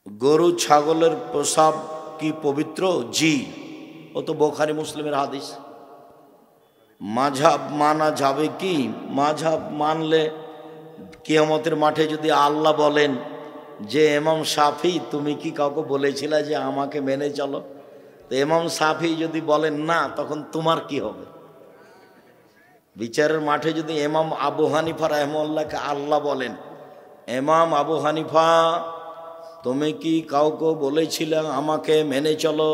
গরু ছাগলের প্রসাব কি পবিত্র? জি, ও তো বুখারী মুসলিমের হাদিস। মাযহাব মানা যাবে কি? মাযহাব মানলে কিয়ামতের মাঠে যদি আল্লাহ বলেন যে ইমাম শাফি তুমি কি কাউকে বলেছিলে যে আমাকে মেনে চলো, তো ইমাম শাফি যদি বলেন না, তখন তোমার কি হবে? বিচারের মাঠে যদি ইমাম আবু হানিফা রাহিমাহুল্লাহকে আল্লাহ বলেন, ইমাম আবু হানিফা তুমি কি কাউকে বলেছিলে আমাকে মেনে চলো,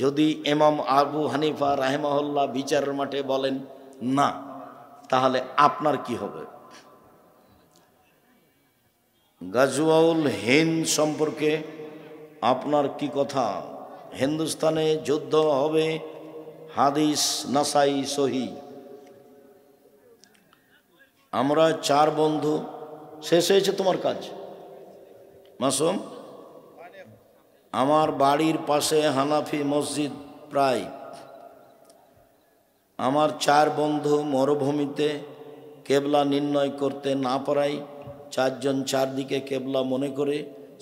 যদি ইমাম আবু হানিফা রাহিমাহুল্লাহ বিচারের মাঠে বলেন না, তাহলে আপনার কি হবে? গাজওয়াউল হিন্দ সম্পর্কে আপনার কি কথা? হিন্দুস্তানে যুদ্ধ হবে, হাদিস নাসাই সহি। আমরা 4 বন্ধু। শেষ হয়েছে তোমার কাজ মাসুম? আমার বাড়ির পাশে হানাফি মসজিদ প্রায়। আমার 4 বন্ধু মরুভূমিতে কেবলা নির্ণয় করতে না পারায় 4 জন 4 দিকে কেবলা মনে করে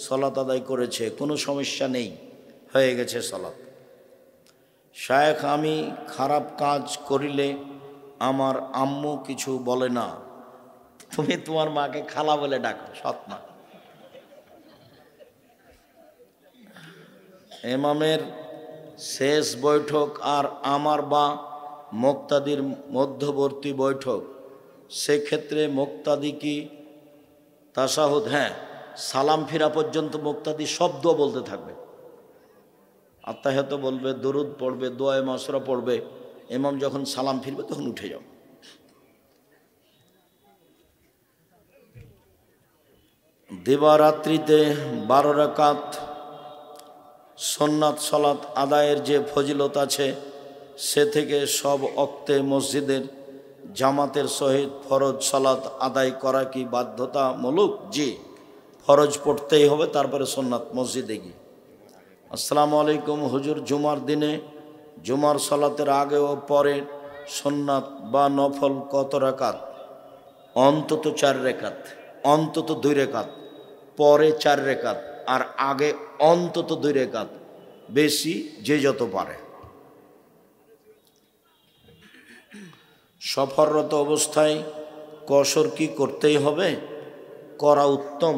সলাত আদায় করেছে। কোনো সমস্যা নেই, হয়ে গেছে সলাত। শায়েখ আমি খারাপ কাজ করিলে আমার আম্মু কিছু বলে না। তুমি তোমার মাকে খালা বলে ডাকো, সৎ মা। ইমামের শেষ বৈঠক আর আমার বা মুক্তাদির মধ্যবর্তী বৈঠক, সেক্ষেত্রে মুক্তাদি কি তাশাহুদ? হ্যাঁ, সালাম ফিরা পর্যন্ত মুক্তাদি শব্দ বলতে থাকবে, আত্তাহিয়াত বলবে, দরুদ পড়বে, দোয়া মাসুরা পড়বে। ইমাম যখন সালাম ফিরবে তখন উঠে যাও। দিবারাত্রিতে 12 রাকাত সুন্নাত সালাত আদায়ের যে ফজিলত আছে, সে থেকে সব ওক্তে মসজিদের জামাতের সহিত ফরজ সালাত আদায় করা কি বাধ্যতামূলক? জি, ফরজ পড়তেই হবে, তারপরে সুন্নাত মসজিদে গিয়ে। আসসালামু আলাইকুম হুজুর, জুমার দিনে জুমার সালাতের আগে ও পরে সুন্নাত বা নফল কত রাকাত? অন্তত 4 রাকাত, অন্তত 2 রাকাত, পরে 4 রাকাত, আর আগে অন্তত 2 রাকাত, বেশি যে যত পারে। সফররত অবস্থায় কসর কি করতেই হবে? করা উত্তম।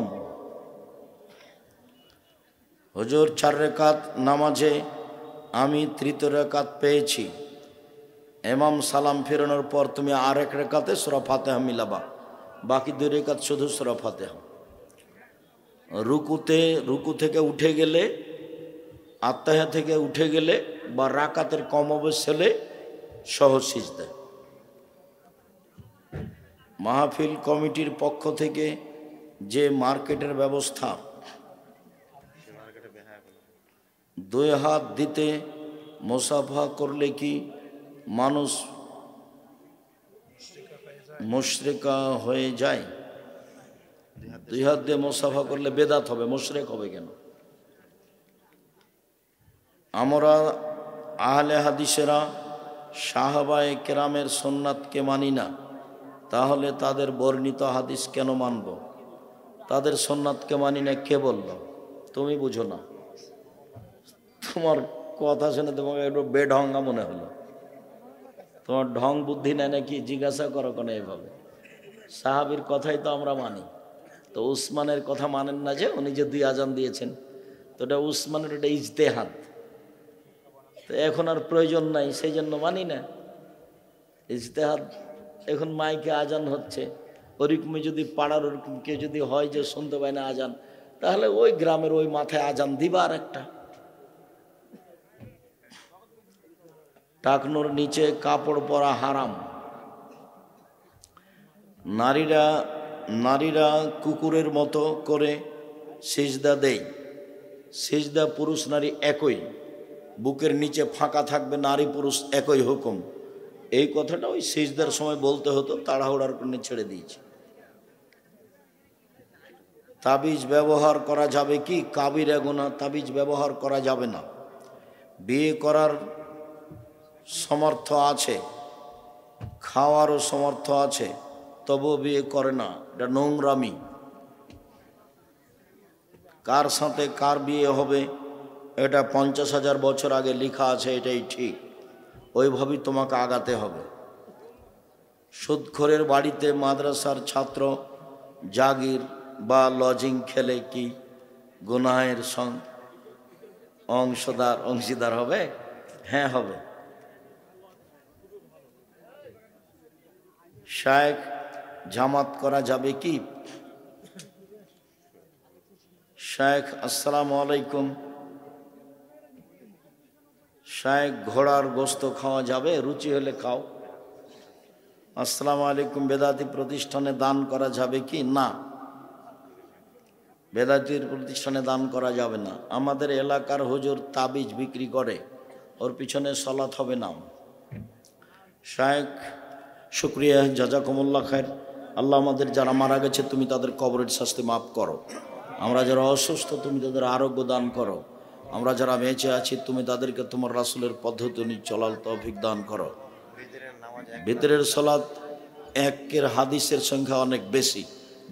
হুজুর 4 রাকাত নামাজে আমি 3য় রাকাত পেয়েছি, ইমাম সালাম ফেরানোর পর তুমি আরেক রাকাতে সূরা ফাতিহা মিলাবা, বাকি 2 রাকাত শুধু সূরা ফাতিহা। রুকু থেকে উঠে গেলে, আত্তাহিয়া থেকে উঠে গেলে বা রাকাতের কম অবস্থা হলে সহজ সিজদা। মাহফিল কমিটির পক্ষ থেকে যে মার্কেটের ব্যবস্থা, 2 হাত দিতে মুসাফা করলে কি মানুষ মুশরিকা হয়ে যায়? 2 হাত দিয়ে মুসাফা করলে বেদাত হবে, মুশরিক হবে কেন? আমরা আহলে হাদিসেরা সাহাবায়ে কেরামের সুন্নাতকে মানি না, তাহলে তাদের বর্ণিত হাদিস কেন মানব? তাদের সুন্নাতকে মানি না কে বলল? তুমি বুঝো না। তোমার কথা শুনে তোমাকে একটু বেঢঙ্গা মনে হলো। তোমার ঢং বুদ্ধি নেয় নাকি জিজ্ঞাসা করো কেন এভাবে? সাহাবীর কথাই তো আমরা মানি, তো উসমানের কথা মানেন না যে? উনি যে 2 আজান দিয়েছেন, তো এটা উসমানের, এটা ইজতেহাদ, তো এখন আর প্রয়োজন নাই, সেই জন্য মানি না। ইজতেহাদ, এখন মাইকে আজান হচ্ছে, ওরকমই যদি পাড়ার ওরকম কেউ যদি হয় যে শুনতে পায় না আজান, তাহলে ওই গ্রামের ওই মাথায় আজান দিবা আর একটা। টাকনোর নিচে কাপড় পরা হারাম। নারীরা কুকুরের মতো করে সিজদা দেয়। সিজদা পুরুষ নারী একই, বুকের নিচে ফাঁকা থাকবে, নারী পুরুষ একই হুকুম। এই কথাটা ওই সিজদার সময় বলতে হতো, তাড়াহুড়ার করে ছেড়ে দিয়েছে। তাবিজ ব্যবহার করা যাবে কি? কাবিরা গুনাহ, তাবিজ ব্যবহার করা যাবে না। বিয়ে করার সমর্থ আছে, খাওয়ারও সমর্থ আছে, তবুও বিয়ে করে না, এটা নোংরামি। কার সাথে কার বিয়ে হবে এটা 50,000 বছর আগে লেখা আছে, এটাই ঠিক, ওইভাবেই তোমাকে আগাতে হবে। সুদখোরের বাড়িতে মাদ্রাসার ছাত্র জাগির বা লজিং খেলে কি গুনাহের অংশীদার হবে? হ্যাঁ হবে। শায়েখ জামাত করা যাবে কি? শায়েখ আসসালামু আলাইকুম, শায়েখ ঘোড়ার গোস্ত খাওয়া যাবে? রুচি হলে খাও। আসসালামু আলাইকুম, বেদাতি প্রতিষ্ঠানে দান করা যাবে কি? না, বেদাতির প্রতিষ্ঠানে দান করা যাবে না। আমাদের এলাকার হুজুর তাবিজ বিক্রি করে, ওর পিছনে সালাত হবে না। শায়েখ শুক্রিয়া, জাজাকুমুল্লাহ খায়ের। আল্লাহ আমাদের যারা মারা গেছে তুমি তাদের কবরের শাস্তি মাফ করো। আমরা যারা অসুস্থ তুমি তাদের আরোগ্য দান করো। আমরা যারা বেঁচে আছি তুমি তাদেরকে তোমার রাসূলের পদ্ধতি অনুযায়ী চলার তৌফিক দান করো। ভিতরের সালাত একের হাদিসের সংখ্যা অনেক বেশি।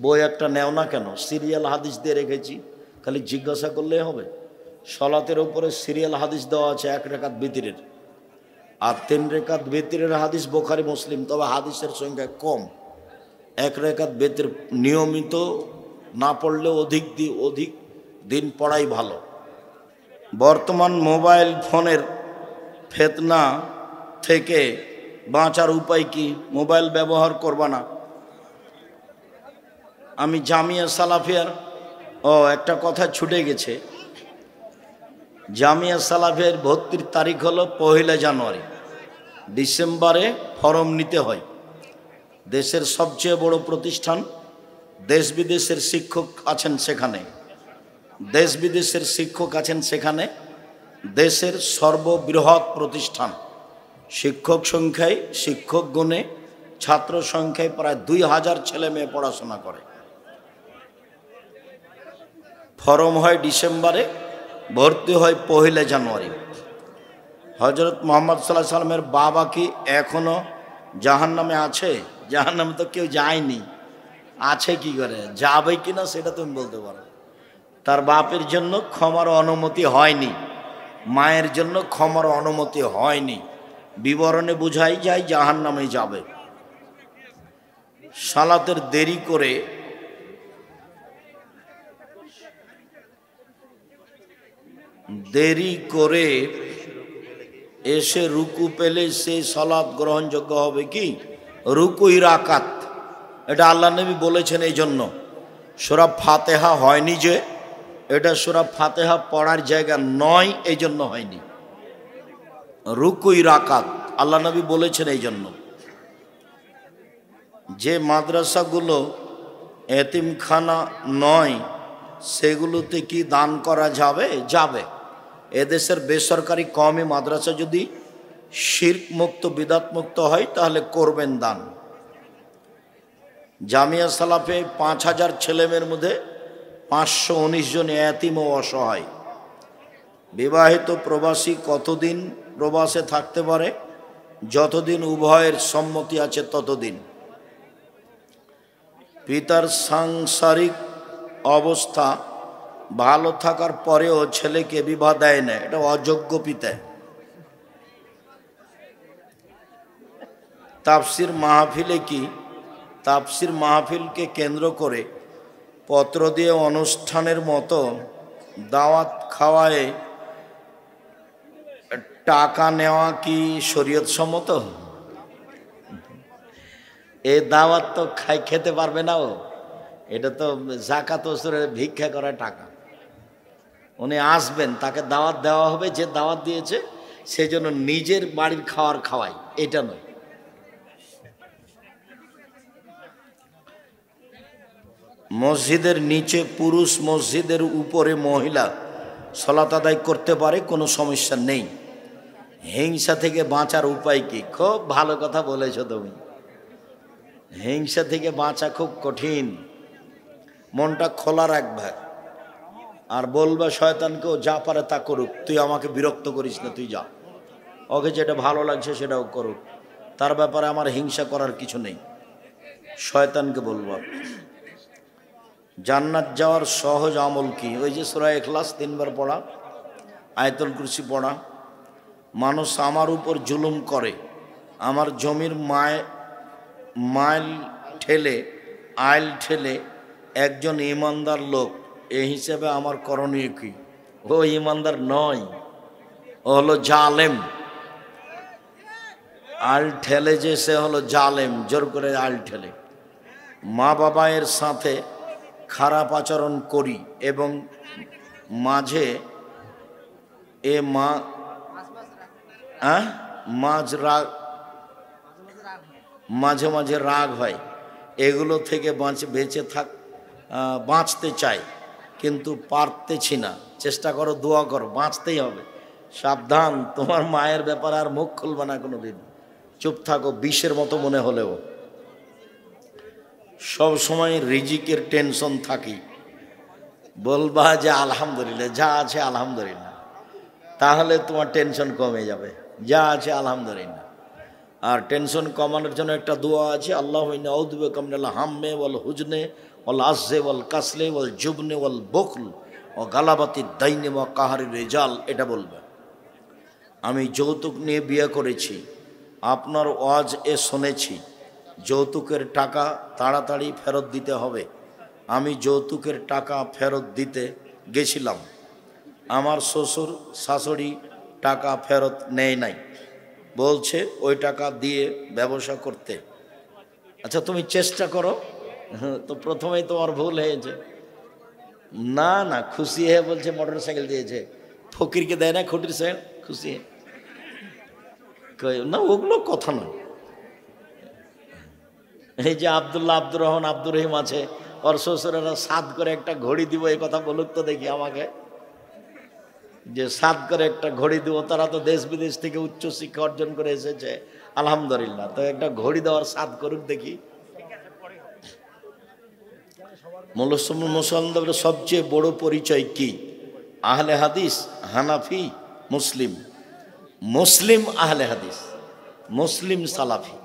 বই একটা নেও না কেন? সিরিয়াল হাদিস দিয়ে রেখেছি, খালি জিজ্ঞাসা করলেই হবে। সালাতের উপরে সিরিয়াল হাদিস দেওয়া আছে 1 রাকাত ভিতরের, আর 3 রাকাত ভিতরের হাদিস বুখারী মুসলিম, তবে হাদিসের সংখ্যা কম। 1 রাকাত ভিতর নিয়মিত না পড়লেও অধিক দিন পড়াই ভালো। বর্তমান মোবাইল ফোনের ফিতনা থেকে বাঁচার উপায় কি? মোবাইল ব্যবহার করবা না। আমি জামিয়া সালাফিয়ার একটা কথা ছুটে গেছে, জামিয়া সালাফিয়ার ভর্তির তারিখ হলো 1 জানুয়ারি। ডিসেম্বরে ফরম নিতে হয়। দেশের সবচেয়ে বড় প্রতিষ্ঠান, দেশ বিদেশের শিক্ষক আছেন সেখানে, দেশের সর্ববৃহৎ প্রতিষ্ঠান। শিক্ষক সংখ্যায়, শিক্ষক গুণে, ছাত্র সংখ্যায় প্রায় 2000 ছেলে মেয়ে পড়াশোনা করে। ফরম হয় ডিসেম্বরে, ভর্তি হয় 1 জানুয়ারি। হযরত মুহাম্মদ সাল্লাল্লাহু আলাইহি ওয়াসাল্লামের বাবা কি এখনো জাহান্নামে আছে? জাহান্নামে তো কেউ যায়নি, আছে কি করে? যাবে কিনা সেটা তুমি বলতে পারো। তার বাপের জন্য ক্ষমার অনুমতি হয়নি, মায়ের জন্য ক্ষমার অনুমতি হয়নি, বিবরণে বোঝাই যায় জাহান্নামে যাবে। সালাতের দেরি করে এসে রুকু পেলে সেই সালাত গ্রহণযোগ্য হবে কি? রুকুই রাকাত, এটা আল্লাহ নবী বলেছেন। এই জন্য সূরা ফাতিহা হয়নি, যে এটা সূরা ফাতিহা পড়ার জায়গা নয়, এই জন্য হয়নি। রুকুই রাকাত আল্লাহ নবী বলেছেন। এই জন্য যে মাদ্রাসাগুলো এতিমখানা নয় সেগুলোতে কি দান করা যাবে? যাবে। এদেশের বেসরকারি কওমি মাদ্রাসা যদি শিরক মুক্ত, বিদাত মুক্ত হয় তাহলে করবেন দান। জামিয়া সালাফে 5000 ছেলেমেয়ের মধ্যে 519 জন এতিম ও অসহায়। বিবাহিত প্রবাসী কতদিন প্রবাসে থাকতে পারে? যতদিন উভয়ের সম্মতি আছে ততদিন। পিতার সাংসারিক অবস্থা ভালো থাকার পরেও ছেলেকে বিবাহ দেয় না, এটা অযোগ্য পিতা। তাফসির মাহফিলে কি তাফসির মাহফিলকে কেন্দ্র করে পত্র দিয়ে অনুষ্ঠানের মতো দাওয়াত খাওয়ায় টাকা নেওয়া কি শরীয়ত সম্মত? এই দাওয়াত তো খেতে পারবে না ও, এটা তো যাকাত ওসরের ভিক্ষা করা টাকা। উনি আসবেন, তাকে দাওয়াত দেওয়া হবে, যে দাওয়াত দিয়েছে সেই জন্য নিজের বাড়ির খাওয়ার খাওয়াই, এটা নয়। মসজিদের নিচে পুরুষ, মসজিদের উপরে মহিলা সালাত আদায় করতে পারে, কোনো সমস্যা নেই। হিংসা থেকে বাঁচার উপায় কি? খুব ভালো কথা বলেছো তুমি। হিংসা থেকে বাঁচা খুব কঠিন। মনটা খোলা রাখবে আর বলবে শয়তানকেও যা পারে তা করুক, তুই আমাকে বিরক্ত করিস না, তুই যা, ওকে যেটা ভালো লাগছে সেটাও করুক, তার ব্যাপারে আমার হিংসা করার কিছু নেই। শয়তানকে বলবো। জান্নাত যাওয়ার সহজ আমল কি? ওই যে সূরা ইখলাস 3 বার পড়া, আয়াতুল কুরসি পড়া। মানুষ আমার উপর জুলুম করে, আমার জমির মাইল ঠেলে আইল ঠেলে একজন ইমানদার লোক, এই হিসেবে আমার করণীয় কি? ও ইমানদার নয়, ও হলো জালেম। আইল ঠেলে যে সে হলো জালেম, জোর করে আইল ঠেলে। মা বাবায়ের সাথে খারাপ আচরণ করি এবং মাঝে মাঝে মাঝে রাগ হয়, এগুলো থেকে বাঁচতে চাই, কিন্তু পারতেছি না। চেষ্টা করো, দোয়া করো, বাঁচতেই হবে। সাবধান, তোমার মায়ের ব্যাপারে আর মুখ খুলবে না কোনোদিন। চুপ থাকো, বিষের মতো মনে হলেও। সব সময় রিজিকের টেনশন থাকি, বলবা যে আলহামদুলিল্লাহ, যা আছে আলহামদুলিল্লাহ, তাহলে তোমার টেনশন কমে যাবে। যা আছে আলহামদুলিল্লাহ। আর টেনশন কমানোর জন্য একটা দোয়া আছে, আল্লাহু ইন্নী আউযু বিকা মিনাল হাম্মি ওয়াল হুজনি ওয়াল আজজি ওয়াল কাসলি ওয়াল জুবনি ওয়াল বুখল ওয়া গালাবাতিদ দাইনি ওয়া কাহরির রিজাল। এটা বলবে। আমি যৌতুক নিয়ে বিয়ে করেছি, আপনার ওয়াজ শুনেছি যৌতুকের টাকা তাড়াতাড়ি ফেরত দিতে হবে। আমি যৌতুকের টাকা ফেরত দিতে গেছিলাম, আমার শ্বশুর শাশুড়ি টাকা ফেরত নেয় নাই, বলছে ওই টাকা দিয়ে ব্যবসা করতে। আচ্ছা, তুমি চেষ্টা করো। তো প্রথমেই তোমার ভুল হয়েছে। না না, খুশি হয়ে বলছে মোটর সাইকেল দিয়েছে। ফকিরকে দেয় না খুঁটির সাইকেল, খুশি না, ওগুলো কথা নয়। এই যে আব্দুল্লাহ, আব্দুর রহমান, আব্দুর রহিম আছে, ওর শ্বশুরেরা সাত করে একটা ঘড়ি দিব, এই কথা বলুক তো দেখি আমাকে, যে সাত করে একটা ঘড়ি দিব। তারা তো দেশ বিদেশ থেকে উচ্চ শিক্ষা অর্জন করে এসেছে, আলহামদুলিল্লাহ। তো একটা ঘড়ি দেওয়ার সাত করুক দেখি। মুসলমানদের সবচেয়ে বড় পরিচয় কি? আহলে হাদিস, হানাফি, মুসলিম। মুসলিম আহলে হাদিস, মুসলিম সালাফি।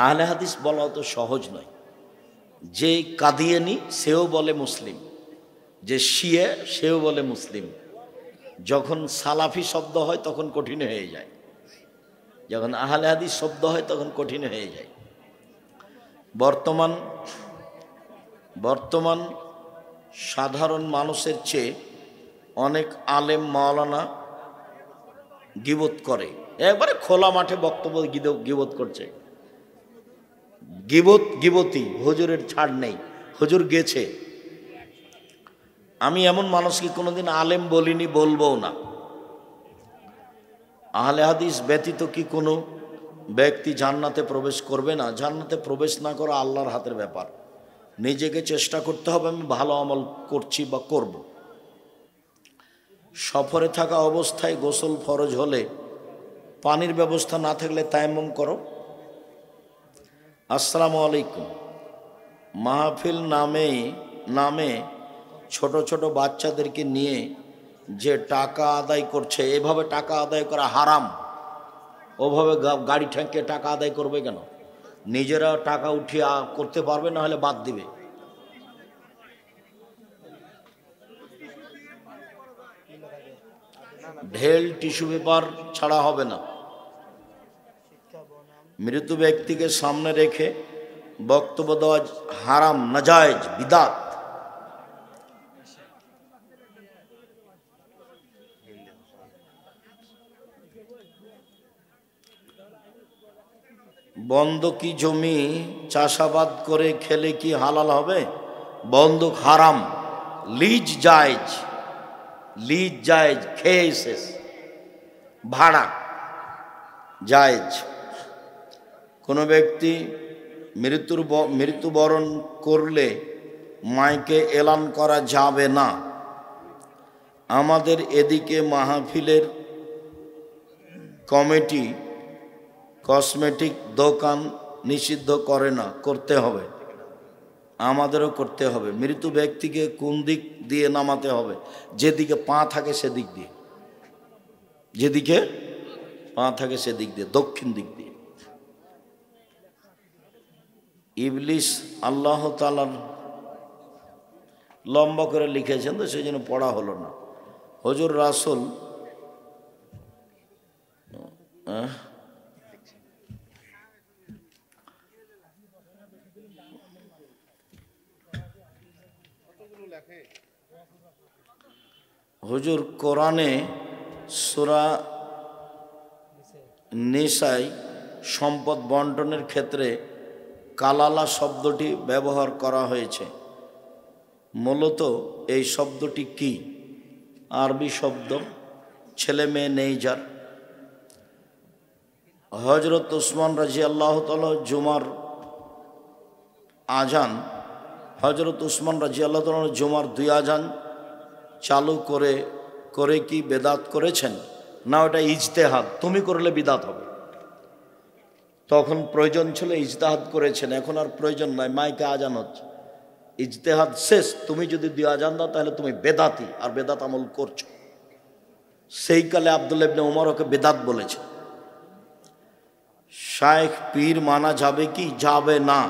আহলে হাদিস বলা তো সহজ নয়। যে কাদিয়ানি সেও বলে মুসলিম, যে শিয়া সেও বলে মুসলিম। যখন সালাফি শব্দ হয় তখন কঠিন হয়ে যায়, যখন আহলে হাদিস শব্দ হয় তখন কঠিন হয়ে যায়। বর্তমান সাধারণ মানুষের চেয়ে অনেক আলেম মাওলানা গীবত করে, একবারে খোলা মাঠে বক্তব্য গীবত করছে। গীবতী হুজুরের ছাড় নেই, হুজুর গেছে। আমি এমন মানুষকে কোনোদিন আলেম বলিনি, বলবো না। আহলে হাদিস ব্যতীত কি কোনো ব্যক্তি জান্নাতে প্রবেশ করবে না? জান্নাতে প্রবেশ না করা আল্লাহর হাতের ব্যাপার। নিজেকে চেষ্টা করতে হবে, আমি ভালো আমল করছি বা করব। সফরে থাকা অবস্থায় গোসল ফরজ হলে পানির ব্যবস্থা না থাকলে তায়াম্মুম করো। আসসালামু আলাইকুম। মাহফিল নামে ছোট ছোট বাচ্চাদেরকে নিয়ে যে টাকা আদায় করছে, এভাবে টাকা আদায় করা হারাম। ওভাবে গাড়ি ঠেকিয়ে টাকা আদায় করবে কেন? নিজেরা টাকা উঠিয়ে করতে পারবে, না হলে বাদ দিবে। ঢেল টিস্যু পেপার ছাড়া হবে না। মৃত ব্যক্তিকে সামনে রেখে বক্তব্য দেওয়া হারাম, নাজায়েজ, বিদাত। বন্ধকি জমি চাষাবাদ করে খেলে কি হালাল হবে? বন্ধক হারাম। লিজ জায়েজ, খেয়ে শেষ। ভাড়া জায়েজ। কোনো ব্যক্তি মৃত্যুবরণ করলে মাইকে এলান করা যাবে না। আমাদের এদিকে মাহফিলের কমিটি কসমেটিক দোকান নিষিদ্ধ করে না, করতে হবে, আমাদেরও করতে হবে। মৃত ব্যক্তিকে কোন দিক দিয়ে নামাতে হবে? যেদিকে পা থাকে সেদিক দিয়ে, যেদিকে পা থাকে সেদিক দিয়ে, দক্ষিণ দিক দিয়ে। ইবলিস আল্লাহ তাআলার লম্বা করে লিখেছেন, তো সেই জন্য পড়া হলো না। হুজুর রাসূল হুজুর কোরআনে সূরা নিসায় সম্পদ বন্টনের ক্ষেত্রে কালালা শব্দটি ব্যবহার করা হয়েছে। মূলত এই শব্দটি কি? আরবি শব্দ, ছেলে মেয়ে নেই যার। হযরত উসমান রাদিয়াল্লাহু তাআলা জুমার আজান, হযরত উসমান রাদিয়াল্লাহু তাআলা জুমার 2 আজান চালু করে কি বেদাত করেছেন? না, ওটা ইজতেহাদ, তুমি করলে বিদাত হবে। তখন প্রয়োজন ছিল, ইজতেহাদ করেছেন, এখন আর প্রয়োজন নাই, মাইকে আজান হচ্ছে, ইজতেহাদ শেষ। তুমি যদি 2 আজান দাও তাহলে তুমি বেদাতি, আর বেদাত আমল করছো। সেই কালে আব্দুল্লাহ ইবনে ওমর ওকে বেদাত বলেছে। শায়েখ পীর মানা যাবে কি যাবে না?